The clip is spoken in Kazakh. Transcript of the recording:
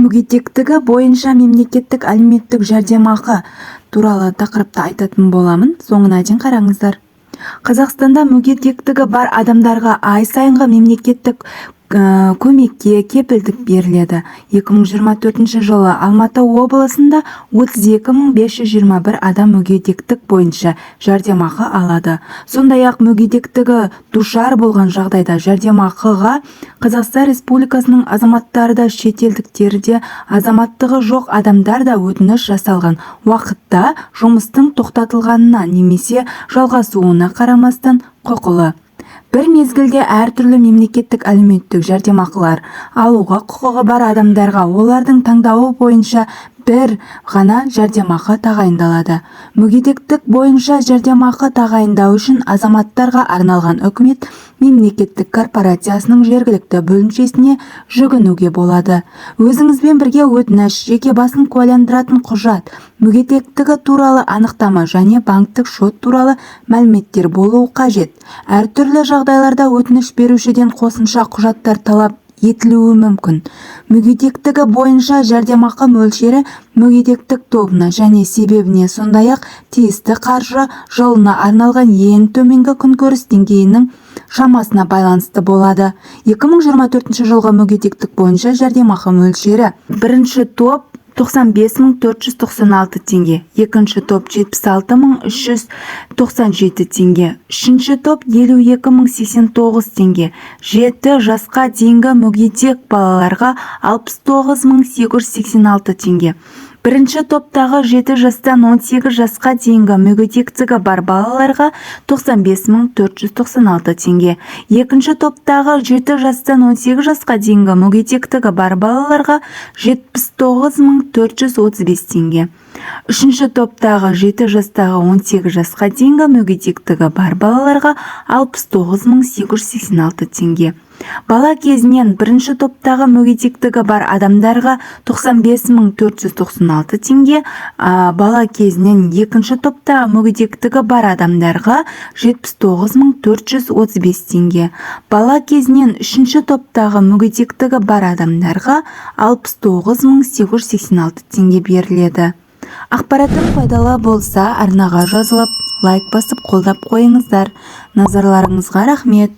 мүгедектігі бойынша мемлекеттік әлеуметтік жәрдемақы туралы тақырыпты айтатын боламын. Соңына дейін қараңыздар. Қазақстанда мүгедектігі бар адамдарға ай сайынғы мемлекеттік көмекке кепілдік беріледі. 2024 жылы Алматы облысында 32.521 адам мүгедектік бойынша жәрдемақы алады. Сондай-ақ мүгедектігі душар болған жағдайда жәрдемақыға Қазақстан Республикасының азаматтары да, шетелдіктері де, азаматтығы жоқ адамдар да өтініш жасалған уақытта жұмыстың тоқтатылғанына немесе жалғасуына қарамастан құқылы. Бір мезгілде әртүрлі мемлекеттік әлеуметтік жәрдемақылар алуға құқығы бар адамдарға олардың таңдауы бойынша бір ғана жәрдемақы тағайындалады. Мүгедектік бойынша жәрдемақы тағайындау үшін азаматтарға арналған үкімет мемлекеттік корпорациясының жергілікті бөлімшесіне жүгінуге болады. Өзіңізбен бірге өтініш, жеке басын куәландыратын құжат, мүгедектігі туралы анықтама және банктік шот туралы мәліметтер болуы қажет. Әртүрлі жағдайларда өтініш берушіден қосымша құжаттар талап етілуі мүмкін. Мүгедектігі бойынша жәрдемақы мөлшері мүгедектік тобына және себебіне, сондай-ақ тиісті қаржы жылына арналған ең төменгі күнкөріс деңгейінің шамасына байланысты болады. 2024 жылғы мүгедектік бойынша жәрдемақы мөлшері: бірінші топ 95.496 теңге, екінші топ 76.397 теңге, үшінші топ 52.089 теңге, 7 жасқа дейінгі мүгедек балаларға 69.886 теңге. Бірінші топтағы 7 жастан 18 жасқа дейінгі мүгедектігі бар балаларға 95.496 теңге. Екінші топтағы 7 жастан 18 жасқа дейінгі мүгедектігі бар балаларға 79.435 теңге. Үшінші топтағы 7 жастағы 18 жасқа дейінгі мүгедектігі бар балаларға 69.886 теңге. Бала кезінен бірінші топтағы мүгедектігі бар адамдарға 95.496 теңге, бала кезінен екінші топтағы мүгедектігі бар адамдарға 79.435 теңге. Бала кезінен үшінші топтағы мүгедектігі бар адамдарға 69.886 теңге беріледі. Ақпараттың пайдалы болса, арнаға жазылып, лайк басып қолдап қойыңыздар. Назарларыңызға рахмет.